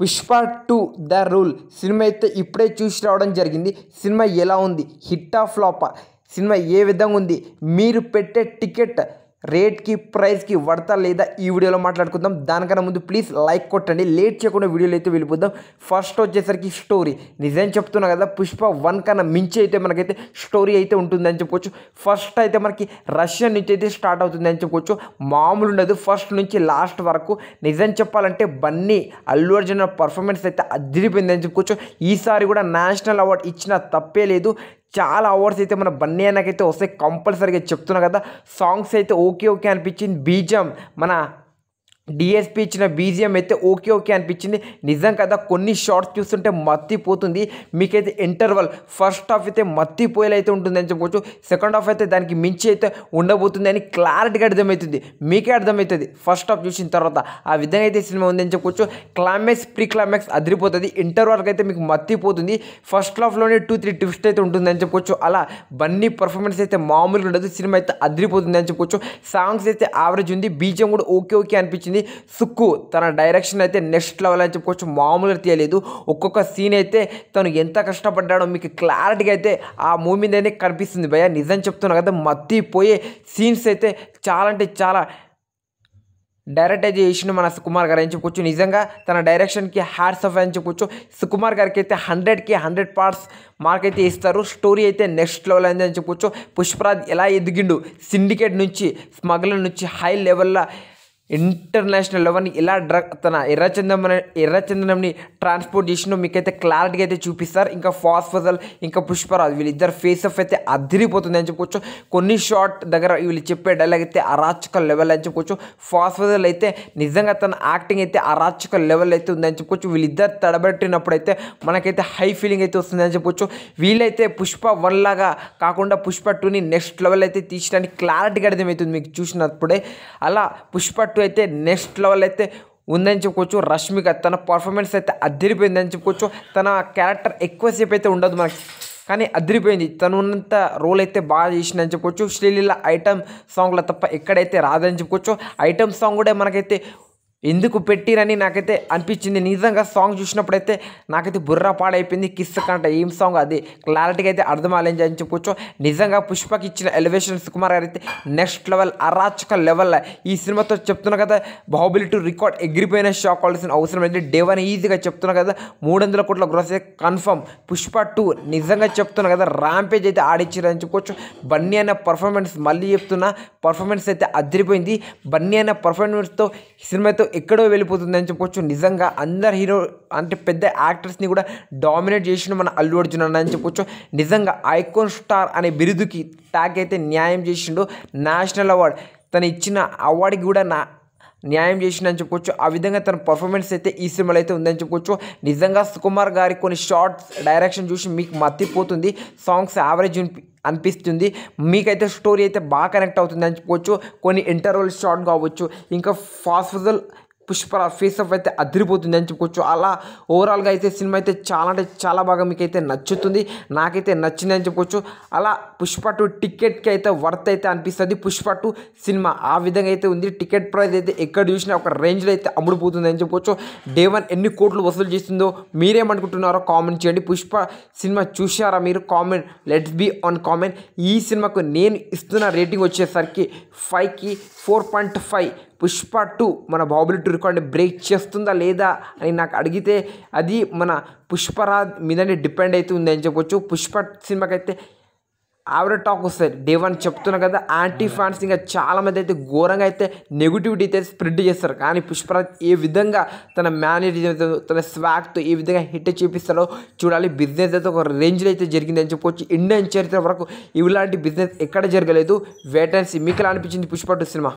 Pushpa 2 the rule cinema అయితే ఇప్పుడే చూసి రావడం జరిగింది. సినిమా ఎలా ఉంది, హిట్టా ఫ్లాపా, సినిమా ఏ విధంగా ఉంది, మీరు పెట్టే టికెట్ రేట్కి ప్రైస్కి వర్తా లేదా ఈ వీడియోలో మాట్లాడుకుందాం. దానికన్నా ముందు ప్లీజ్ లైక్ కొట్టండి. లేట్ చేయకుండా వీడియోలో అయితే వెళ్ళిపోదాం. ఫస్ట్ వచ్చేసరికి స్టోరీ నిజం చెప్తున్నా కదా, పుష్ప 1 కన్నా మించి అయితే మనకైతే స్టోరీ అయితే ఉంటుందని చెప్పుకోవచ్చు. ఫస్ట్ అయితే మనకి రష్యన్ నుంచి అయితే స్టార్ట్ అవుతుంది అని చెప్పుకోవచ్చు. మామూలు ఉండదు ఫస్ట్ నుంచి లాస్ట్ వరకు. నిజం చెప్పాలంటే బన్నీ అల్లు అర్జున్ పర్ఫార్మెన్స్ అయితే అదిరిపోయింది అని చెప్పుకోవచ్చు. ఈసారి కూడా నేషనల్ అవార్డు ఇచ్చినా తప్పే లేదు. చాలా అవార్డ్స్ అయితే మన బన్నీ అన్నకైతే వస్తాయి కంపల్సరీగా చెప్తున్నా కదా. సాంగ్స్ అయితే ఓకే అనిపించింది. బీజిఎం మన డిఎస్పి ఇచ్చిన బీజిఎం అయితే ఓకే అనిపించింది. నిజం కదా, కొన్ని షార్ట్స్ చూస్తుంటే మత్తిపోతుంది. మీకైతే ఇంటర్వల్ ఫస్ట్ హాఫ్ అయితే మత్తిపోయేలా అయితే ఉంటుంది అని చెప్పుకోవచ్చు. సెకండ్ హాఫ్ అయితే దానికి మించి అయితే ఉండబోతుంది అని క్లారిటీగా అర్థమవుతుంది. మీకే అర్థమవుతుంది ఫస్ట్ హాఫ్ చూసిన తర్వాత. ఆ విధంగా అయితే సినిమా ఉంది అని చెప్పుకోవచ్చు. క్లైమాక్స్ ప్రీ క్లైమాక్స్ అదిరిపోతుంది. ఇంటర్వల్కి అయితే మీకు మత్తిపోతుంది. ఫస్ట్ హాఫ్లోనే 2-3 ట్విస్ట్ అయితే ఉంటుంది అని చెప్పుకోవచ్చు. అలా బన్నీ పర్ఫార్మెన్స్ అయితే మామూలుగా ఉండదు. సినిమా అయితే అదిరిపోతుంది అని చెప్పుకోవచ్చు. సాంగ్స్ అయితే యావరేజ్ ఉంది. బీజిఎం కూడా ఓకే అనిపించింది. సుక్కు తన డైరెక్షన్ అయితే నెక్స్ట్ లెవెల్ అని చెప్పుకోవచ్చు. మామూలుగా తీయలేదు. ఒక్కొక్క సీన్ అయితే తను ఎంత కష్టపడ్డాడో మీకు క్లారిటీగా అయితే ఆ మూవీ మీదనే కనిపిస్తుంది భయ్య. నిజం చెప్తున్నా కదా, మత్తిపోయే సీన్స్ అయితే చాలా అంటే చాలా డైరెక్ట్ అయితే చేసిన మన సుకుమార్ గారు అని చెప్పుకోవచ్చు. నిజంగా తన డైరెక్షన్కి హ్యాట్స్ ఆఫ్ అని చెప్పుకోవచ్చు. సుకుమార్ గారికి అయితే 100కి 100 పార్ట్స్ మార్క్ అయితే ఇస్తారు. స్టోరీ అయితే నెక్స్ట్ లెవెల్ అయింది అని చెప్పుకోవచ్చు. పుష్పరాజ్ ఎలా ఎదిగిండు, సిండికేట్ నుంచి స్మగ్లర్ నుంచి హై లెవెల్లో ఇంటర్నేషనల్ లెవెల్ని ఇలా తన ఎర్రచందనంని ట్రాన్స్పోర్ట్ చేసినో మీకైతే క్లారిటీగా అయితే చూపిస్తారు. ఇంకా ఫాస్ఫజల్ ఇంకా పుష్పరాజ్ వీళ్ళిద్దరు ఫేస్ ఆఫ్ అయితే అదిరిపోతుంది అని చెప్పుకోవచ్చు. కొన్ని షార్ట్ దగ్గర వీళ్ళు చెప్పే డైలాగ్ అయితే అరాచక లెవెల్ అని చెప్పుకోవచ్చు. ఫాస్ఫజల్ అయితే నిజంగా తన యాక్టింగ్ అయితే అరాచక లెవెల్ అయితే ఉందని చెప్పుకోవచ్చు. వీళ్ళిద్దరు తడబెట్టినప్పుడు అయితే మనకైతే హై ఫీలింగ్ అయితే వస్తుంది అని చెప్పొచ్చు. వీళ్ళైతే పుష్ప 1 లాగా కాకుండా పుష్ప 2ని నెక్స్ట్ లెవెల్ అయితే తీయడానికి క్లారిటీగా అర్థమవుతుంది మీకు చూసినప్పుడే. అలా పుష్ప 2 అయితే నెక్స్ట్ లెవెల్ అయితే ఉందని చెప్పుకోవచ్చు. రష్మిక తన పర్ఫార్మెన్స్ అయితే అదిరిపోయిందని చెప్పుకోవచ్చు. తన క్యారెక్టర్ ఎక్కువసేపు అయితే ఉండదు మనకి, కానీ అదిరిపోయింది. తను ఉన్నంత రోల్ అయితే బాగా చేసిందని చెప్పుకోవచ్చు. శ్రీలీల ఐటమ్ సాంగ్లో తప్ప ఎక్కడైతే రాదని చెప్పుకోవచ్చు. ఐటమ్ సాంగ్ కూడా మనకైతే ఎందుకు పెట్టిరని నాకైతే అనిపించింది. నిజంగా సాంగ్ చూసినప్పుడైతే నాకైతే బుర్ర పాడైపోయింది. కిస్ కంట ఏం సాంగ్ అది క్లారిటీగా అయితే అర్థమాలని అని చెప్పుకోవచ్చు. నిజంగా పుష్పకి ఇచ్చిన ఎలివేషన్ సుకుమార్ గారు అయితే నెక్స్ట్ లెవెల్ అరాచక లెవెల్. ఈ సినిమాతో చెప్తున్నా కదా, బాహుబలి 2 రికార్డ్ ఎగిరిపోయిన షాక్ కావాల్సిన అవసరం అయితే డే 1 ఈజీగా చెప్తున్నా కదా 300 కోట్ల గ్రోస్ అయితే కన్ఫర్మ్. పుష్ప 2 నిజంగా చెప్తున్నా కదా ర్యాంపేజ్ అయితే ఆడిచ్చారని చెప్పుకోవచ్చు. బన్నీ అనే పర్ఫార్మెన్స్ మళ్ళీ చెప్తున్నా, పర్ఫార్మెన్స్ అయితే అదిరిపోయింది. బన్నీ అనే పర్ఫార్మెన్స్తో సినిమాతో ఎక్కడో వెళ్ళిపోతుంది అని చెప్పుకోవచ్చు. నిజంగా అందరు హీరో అంటే పెద్ద యాక్టర్స్ని కూడా డామినేట్ చేసిన మన అల్లు అర్జున్ అన్న అని చెప్పొచ్చు. నిజంగా ఐకాన్ స్టార్ అనే బిరుదుకి ట్యాగ్ అయితే న్యాయం చేసిండు. నేషనల్ అవార్డ్ తను ఇచ్చిన అవార్డుకి కూడా న్యాయం చేసిందని చెప్పుకోవచ్చు. ఆ విధంగా తన పర్ఫార్మెన్స్ అయితే ఈ సినిమాలో అయితే ఉందని చెప్పుకోవచ్చు. నిజంగా సుకుమార్ గారి కొన్ని షార్ట్స్ డైరెక్షన్ చూసి మీకు మత్తిపోతుంది. సాంగ్స్ యావరేజ్ అనిపిస్తుంది. మీకైతే స్టోరీ అయితే బాగా కనెక్ట్ అవుతుంది అని చెప్పుకోవచ్చు. కొన్ని ఇంటర్వల్ షార్ట్ కావచ్చు, ఇంకా ఫాస్ఫజల్ పుష్ప ఫేస్ ఆఫ్ అయితే అదిరిపోతుంది అని చెప్పుకోవచ్చు. అలా ఓవరాల్గా అయితే సినిమా అయితే చాలా అంటే చాలా బాగా మీకైతే నచ్చుతుంది. నాకైతే నచ్చింది అని చెప్పుకోవచ్చు. అలా పుష్ప 2 టికెట్కి అయితే వర్త్ అయితే అనిపిస్తుంది. పుష్ప 2 సినిమా ఆ విధంగా అయితే ఉంది. టికెట్ ప్రైస్ అయితే ఎక్కడ చూసినా ఒక రేంజ్లో అయితే అమ్ముడుపోతుంది అని చెప్పుకోవచ్చు. డే 1 ఎన్ని కోట్లు వసూలు చేస్తుందో మీరేమనుకుంటున్నారో కామెంట్ చేయండి. పుష్ప సినిమా చూసారా మీరు? Comment, let's be on comment. ఈ సినిమాకు నేను ఇస్తున్న రేటింగ్ వచ్చేసరికి 5కి 4.5. పుష్ప 2 మన బాహుబలి 2 రికార్డ్ని బ్రేక్ చేస్తుందా లేదా అని నాకు అడిగితే అది మన పుష్పరాజ్ మీదనే డిపెండ్ అయితే ఉంది అని చెప్పొచ్చు. పుష్ప సినిమాకి అయితే యావరేజ్ టాక్ వస్తుంది. డే 1 చెప్తున్నా కదా, యాంటీ ఫ్యాన్స్ ఇంకా చాలామంది అయితే ఘోరంగా అయితే నెగిటివిటీ అయితే స్ప్రెడ్ చేస్తారు. కానీ పుష్పరాజ్ ఏ విధంగా తన మేనేజర్తో తన స్వాగ్తో ఏ విధంగా హిట్ చేపిస్తారో చూడాలి. బిజినెస్ అయితే ఒక రేంజ్లో అయితే జరిగింది అని చెప్పుకోవచ్చు. ఇండియన్ చరిత్ర వరకు ఇలాంటి బిజినెస్ ఎక్కడ జరగలేదు. Wait and see. మీకు ఎలా అనిపించింది పుష్ప 2 సినిమా?